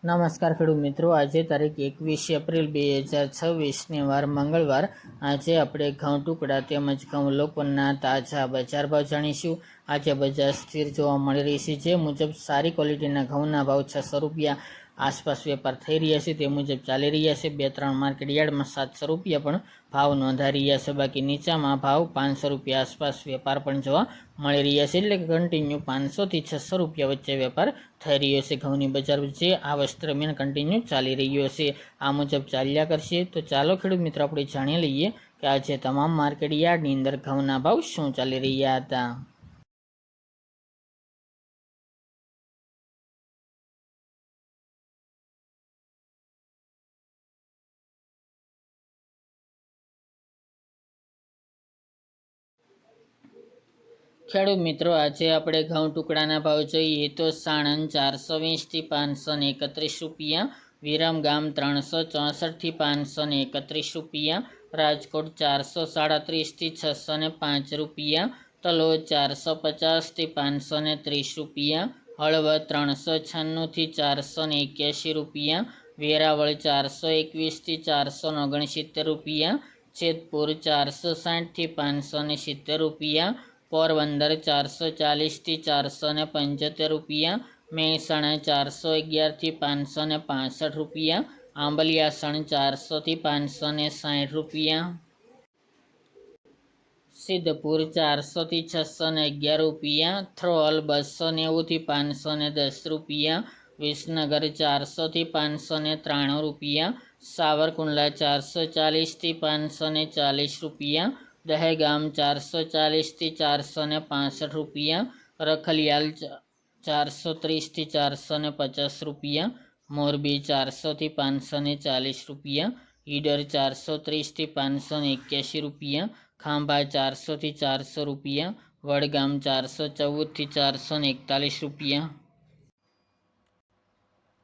નમસ્કાર ખેડૂત મિત્રો, આજે તારીખ 21 એપ્રિલ 2026 વાર મંગળવાર. આજે આપણે ઘઉં ટુકડા તેમજ ઘઉં લોકોના તાજા બજાર ભાવ જાણીશું. આજે બજાર સ્થિર જોવા મળી રહી છે. જે મુજબ સારી ક્વોલિટીના ઘઉંના ભાવ 600 રૂપિયા આસપાસ વેપાર થઈ રહ્યા છે તે મુજબ ચાલી રહ્યા છે. 2-3 માર્કેટ યાર્ડમાં 700 રૂપિયા પણ ભાવ નોંધાઈ રહ્યા છે. બાકી નીચામાં ભાવ 500 રૂપિયા આસપાસ વેપાર પણ જોવા મળી રહ્યા છે. એટલે કે કન્ટિન્યુ 500 થી 600 રૂપિયા વચ્ચે વેપાર થઈ રહ્યો છે. ઘઉંની બજાર જે આ વર્ષ દરમિયાન કન્ટિન્યુ ચાલી રહ્યો છે. આ મુજબ ચાલ્યા કરશે. તો ચાલો ખેડૂત મિત્રો આપણે જાણી લઈએ કે આજે તમામ માર્કેટ યાર્ડની અંદર ઘઉંના ભાવ શું ચાલી રહ્યા હતા. ખેડૂત મિત્રો, આજે આપણે ઘઉં ટુકડાના ભાવ જોઈએ તો સાણંદ 420 થી 531 રૂપિયા, વિરમગામ 364 થી 531 રૂપિયા, રાજકોટ 437 થી 605 રૂપિયા, તલોદ 450 થી 530 રૂપિયા, હળવદ 396 થી 481 રૂપિયા, વેરાવળ 421 થી 469 રૂપિયા, જેતપુર 460 થી 570 રૂપિયા, પોરબંદર 440 થી 475 રૂપિયા, મહેસાણા 411 થી 565 રૂપિયા, આંબલિયાસણ 400 થી 560 રૂપિયા, સિદ્ધપુર 400 થી 611 રૂપિયા, થ્રોલ 290 થી 510 રૂપિયા, વિસનગર 400 થી 593 રૂપિયા, સાવરકુંડલા 440 થી 540 રૂપિયા, દહેગામ 440 થી 465 રૂપિયા, રખલિયાલ 430 થી 450 રૂપિયા, મોરબી 400 થી 540 રૂપિયા, ઈડર 430 થી 581 રૂપિયા, ખાંભા 400 થી 400 રૂપિયા, વડગામ 414 થી 441 રૂપિયા,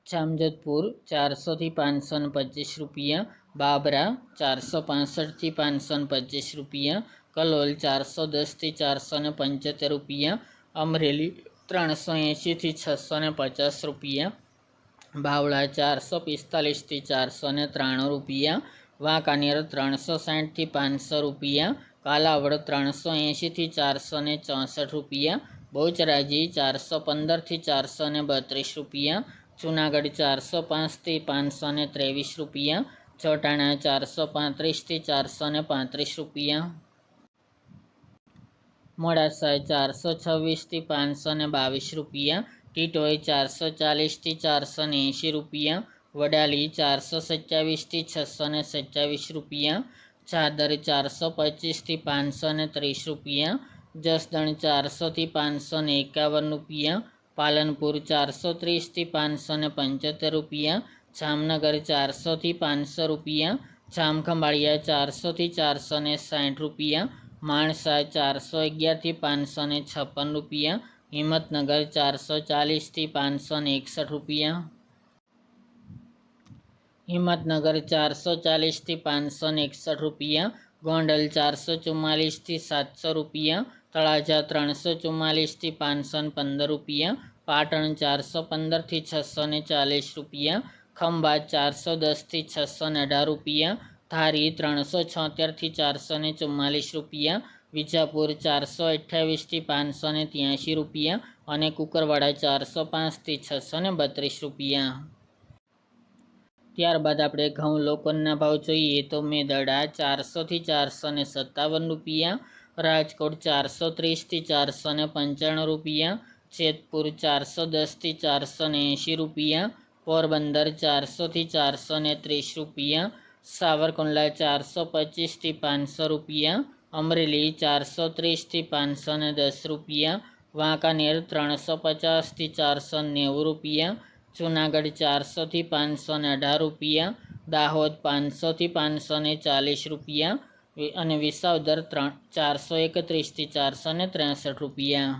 જામજોધપુર 400 થી 525 રૂપિયા, બાબરા 465 થી 525 રૂપિયા, કલોલ 410 થી 475 રૂપિયા, અમરેલી 380 થી 650 રૂપિયા, બાવળા 445 થી 493 રૂપિયા, વાંકાનેર 360 થી 500 રૂપિયા, કાલાવડ 380 થી 464 રૂપિયા, બહુચરાજી 415 થી 432 રૂપિયા, જુનાગઢ 405 થી 523 રૂપિયા, ચોટાણા 435 થી 435 રૂપિયા, મોડાસા 426 થી 522 રૂપિયા, ટીટોઈ 440 થી 480 રૂપિયા, વડાલી 427 થી 627 રૂપિયા, ચાદર 425 થી 530 રૂપિયા, જસદણ 400 થી 551 રૂપિયા, પાલનપુર 430 થી 575 રૂપિયા, જામનગર 400 થી 500 રૂપિયા, જામખંભાળિયા 400 થી 460 રૂપિયા, માણસા 411 થી 556 રૂપિયા, હિંમતનગર 440 થી 561 રૂપિયા, હિંમતનગર 440 થી 561 રૂપિયા, ગોંડલ 444 થી 700 રૂપિયા, તળાજા 344 થી 515 રૂપિયા, પાટણ 415 થી 640 રૂપિયા, ખંભાત 410 થી 618 રૂપિયા, ધારી 376 થી 444 રૂપિયા, વિજાપુર 428 થી 583 રૂપિયા અને કુકરવાડા 405 થી 632 રૂપિયા. ત્યારબાદ આપણે ઘઉં લોકોના ભાવ જોઈએ તો મેદરડા 400 થી 457 રૂપિયા, રાજકોટ 430 થી 495 રૂપિયા, જેતપુર 410 થી 480 રૂપિયા, પોરબંદર 400 થી 430 રૂપિયા, સાવરકુંડલા 425 થી 500 રૂપિયા, અમરેલી 430 થી 510 રૂપિયા, વાંકાનેર 350 થી 490 રૂપિયા, જુનાગઢ 400 થી 518 રૂપિયા, દાહોદ 500 થી 540 રૂપિયા અને વિસાવદર 431 થી 463 રૂપિયા.